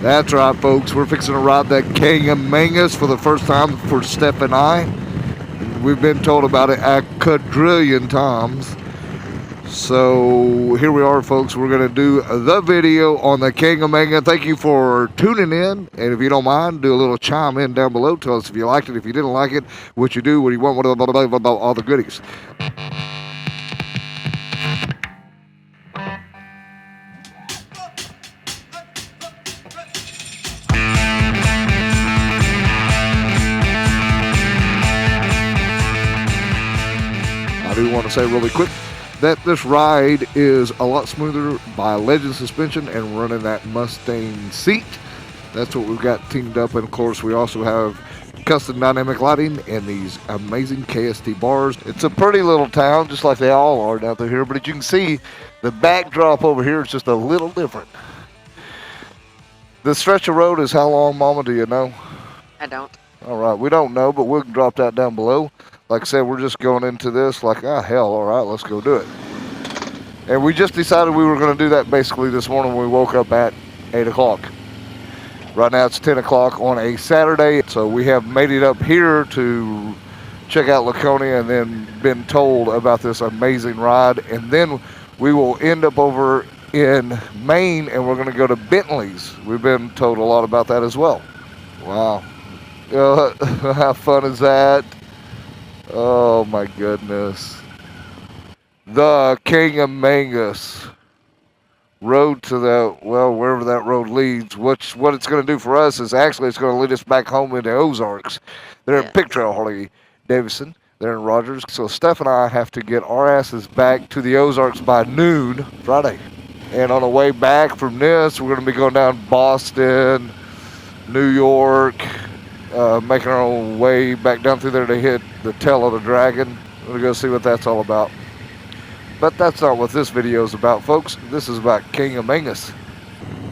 That's right, folks. We're fixing to ride that Kancamagus for the first time for Steph and I. We've been told about it a quadrillion times. So here we are, folks. We're going to do the video on the Kancamagus. Thank you for tuning in. And if you don't mind, do a little chime in down below. Tell us if you liked it, if you didn't like it, what you do, what you want, all the goodies. I do want to say really quick that this ride is a lot smoother by Legend suspension and running that Mustang seat. That's what we've got teamed up. And of course, we also have custom dynamic lighting and these amazing KST bars. It's a pretty little town, just like they all are down through here. But as you can see, the backdrop over here is just a little different. The stretch of road is how long, Mama? Do you know? I don't. All right, we don't know, but we'll drop that down below. Like I said, we're just going into this like, hell, all right, let's go do it. And we just decided we were going to do that basically this morning when we woke up at 8 o'clock. Right now it's 10 o'clock on a Saturday, so we have made it up here to check out Laconia and then been told about this amazing ride. And then we will end up over in Maine and we're going to go to Bentley's. We've been told a lot about that as well. Wow. How fun is that? Oh my goodness. The Kancamagus road to the, well, wherever that road leads. What it's going to do for us is actually it's going to lead us back home into Ozarks. They're in Pick Trail, Harley Davidson. They're in Rogers. So Steph and I have to get our asses back to the Ozarks by noon Friday. And on the way back from this, we're going to be going down Boston, New York, making our own way back down through there to hit the tail of the dragon. We're going to go see what that's all about. But that's not what this video is about, folks. This is about Kancamagus.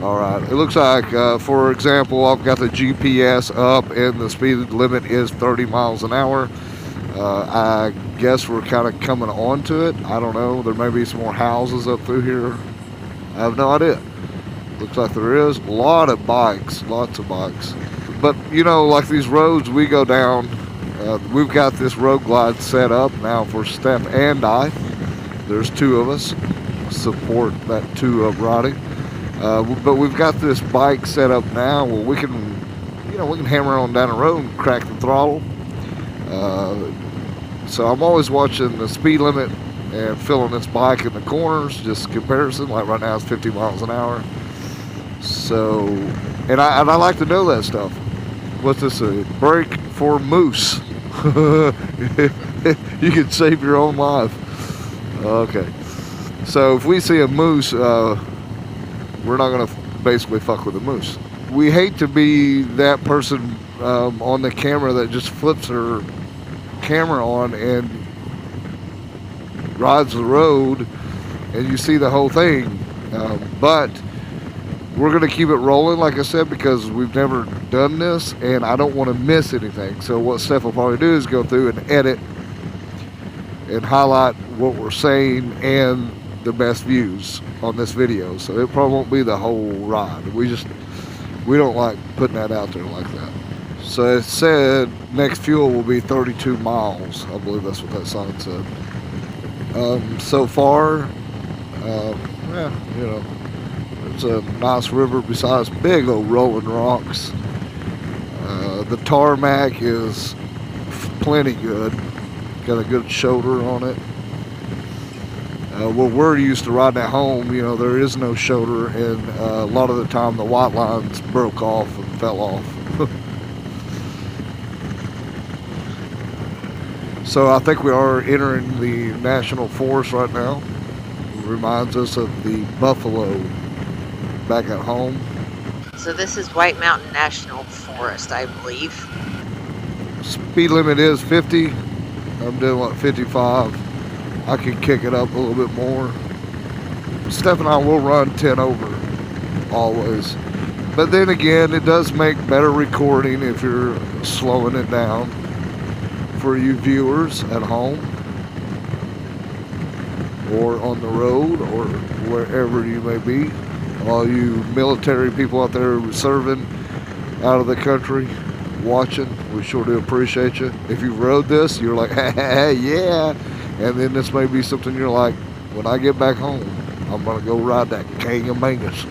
All right. It looks like, for example, I've got the GPS up and the speed limit is 30 miles an hour. I guess we're kind of coming on to it. I don't know. There may be some more houses up through here. I have no idea. Looks like there is. A lot of bikes. Lots of bikes. But, you know, like these roads we go down, we've got this road glide set up now for Steph and I. There's two of us support that two-up riding. But we've got this bike set up now where we can, you know, we can hammer on down the road and crack the throttle. So I'm always watching the speed limit and filling this bike in the corners, just comparison. Like right now it's 50 miles an hour. So, and I like to know that stuff. What's this? A brake for moose. You can save your own life. Okay. So if we see a moose, we're not going to basically fuck with the moose. We hate to be that person on the camera that just flips her camera on and rides the road and you see the whole thing. But we're going to keep it rolling, like I said, because we've never done this, and I don't want to miss anything. So what Steph will probably do is go through and edit and highlight what we're saying and the best views on this video. So it probably won't be the whole ride. We don't like putting that out there like that. So it said next fuel will be 32 miles. I believe that's what that sign said. So far, yeah, you know, it's a nice river besides big old rolling rocks. The tarmac is plenty good. Got a good shoulder on it. Well, we're used to riding at home, you know, there is no shoulder, and a lot of the time the white lines broke off and fell off. So I think we are entering the national forest right now. It reminds us of the buffalo back at home. So this is White Mountain National Forest, I believe. Speed limit is 50. I'm doing like 55. I can kick it up a little bit more. Steph and I will run 10 over, always. But then again, it does make better recording if you're slowing it down for you viewers at home or on the road or wherever you may be. All you military people out there serving out of the country, watching, we sure do appreciate you. If you rode this, you're like, yeah. And then this may be something you're like, when I get back home, I'm going to go ride that Kancamagus.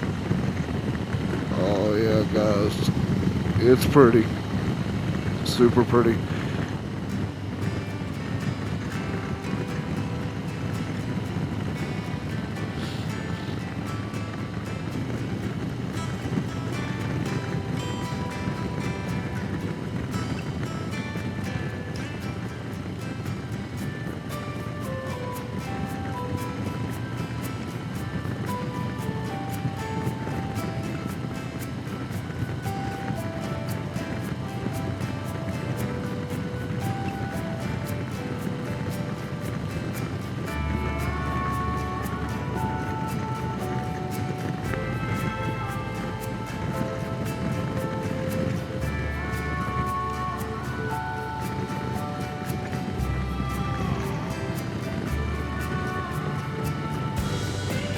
Oh, yeah, guys. It's pretty. Super pretty.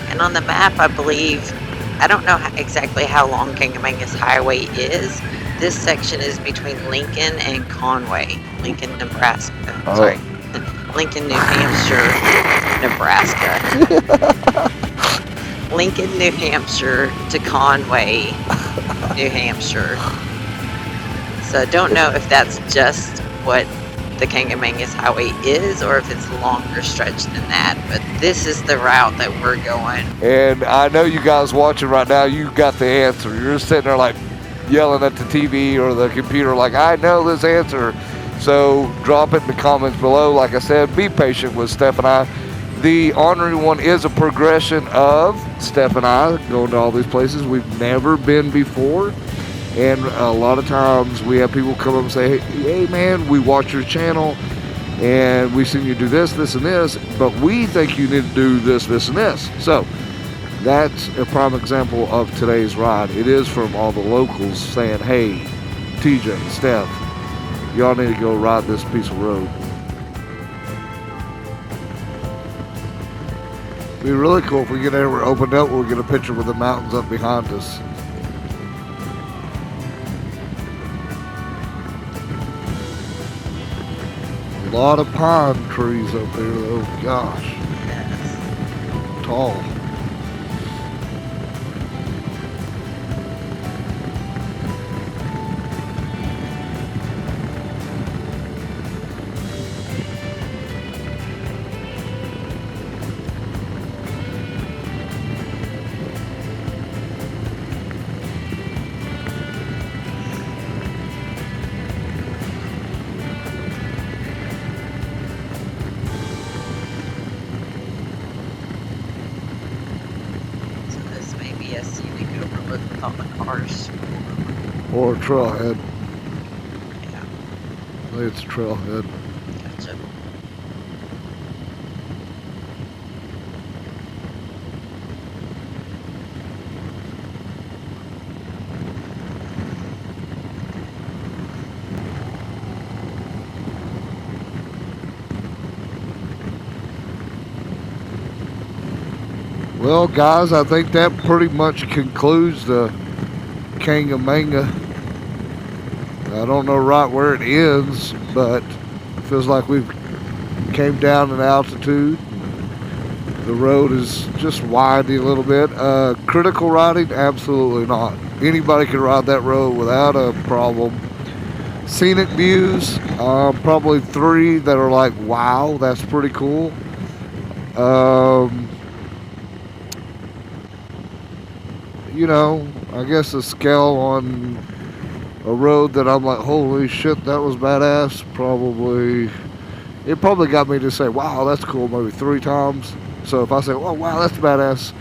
And on the map, I believe, I don't know exactly how long Kancamagus Highway is. This section is between Lincoln and Conway. Lincoln, Nebraska. Oh. Sorry. Lincoln, New Hampshire, Nebraska. Lincoln, New Hampshire to Conway, New Hampshire. So I don't know if that's just what the Kancamagus Highway is or if it's a longer stretch than that, but this is the route that we're going. And I know you guys watching right now, you got the answer. You're sitting there like yelling at the TV or the computer like, I know this answer. So drop it in the comments below. Like I said, be patient with Steph and I. The Ornery One is a progression of Steph and I going to all these places we've never been before. And a lot of times we have people come up and say, hey man, we watch your channel and we've seen you do this, this, and this, but we think you need to do this, this, and this. So that's a prime example of today's ride. It is from all the locals saying, hey, TJ, Steph, y'all need to go ride this piece of road. It'd be really cool if we get everywhere opened up, we'll get a picture with the mountains up behind us. A lot of pine trees up there, though. Gosh. Yes. Tall. A scenic overlook with all the cars. Or a trailhead. Yeah, I think it's a trailhead. gotcha. Well, guys, I think that pretty much concludes the Kancamagus. I don't know right where it ends, but it feels like we've came down in altitude. The road is just winding a little bit. Critical riding? Absolutely not. Anybody can ride that road without a problem. Scenic views? Probably 3 that are like, wow, that's pretty cool. You know, I guess a scale on a road that I'm like, holy shit, that was badass. It probably got me to say, wow, that's cool, maybe 3 times. So if I say, oh, wow, that's badass,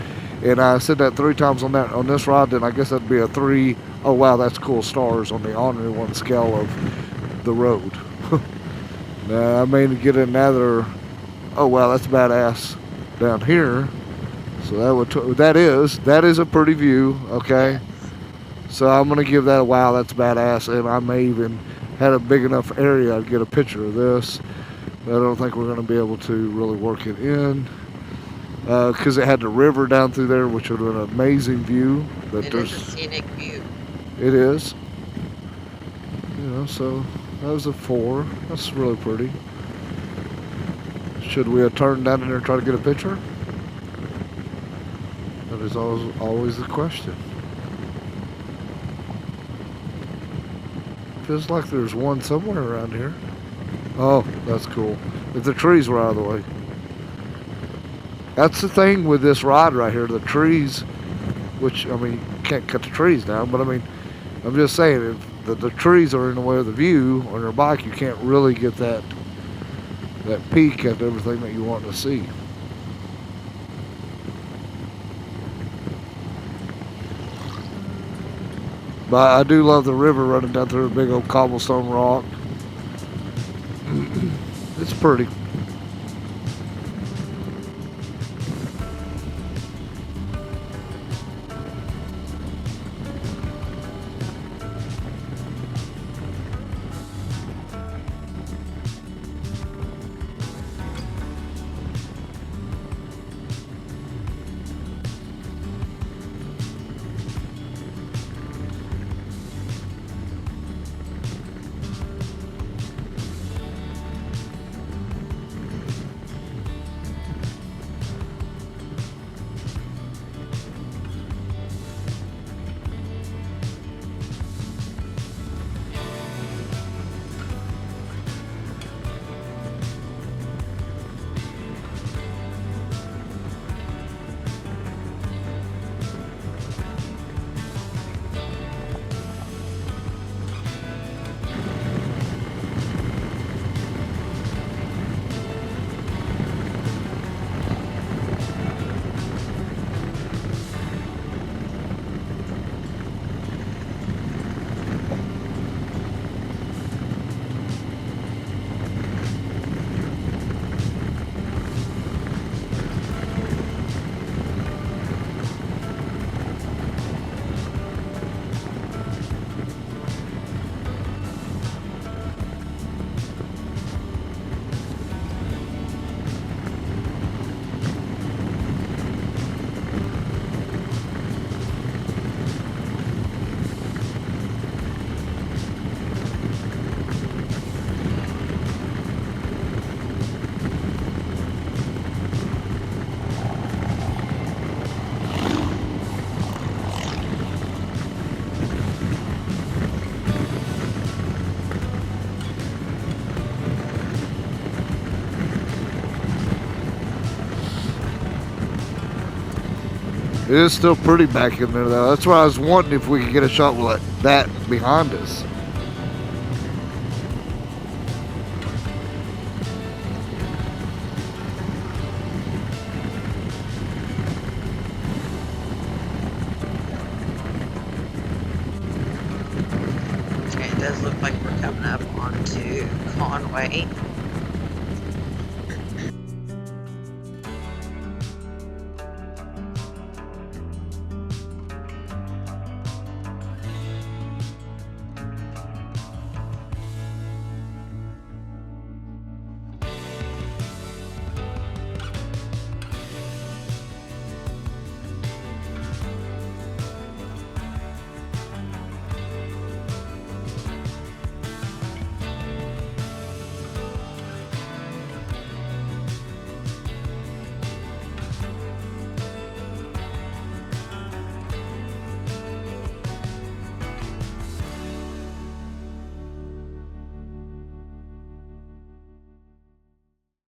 and I said that 3 times on this ride, then I guess that'd be a 3, oh, wow, that's cool stars on the Ornery One scale of the road. Now, I may get another, oh, wow, that's badass down here. So that is a pretty view, okay? So I'm gonna give that a wow, that's badass, and I may even had a big enough area to get a picture of this, but I don't think we're gonna be able to really work it in. because it had the river down through there, which would have been an amazing view. But It is a scenic view. it is. So that was a 4. That's really pretty. Should we have turned down in there and try to get a picture? That is always the question. Feels like there's one somewhere around here. Oh, that's cool. If the trees were out of the way. That's the thing with this ride right here. The trees, which, I mean, you can't cut the trees down, but I mean, I'm just saying, if the trees are in the way of the view on your bike, you can't really get that peek at everything that you want to see. But I do love the river running down through a big old cobblestone rock. It's pretty. It is still pretty back in there, though. That's why I was wondering if we could get a shot like that behind us. Okay, it does look like we're coming up onto Conway.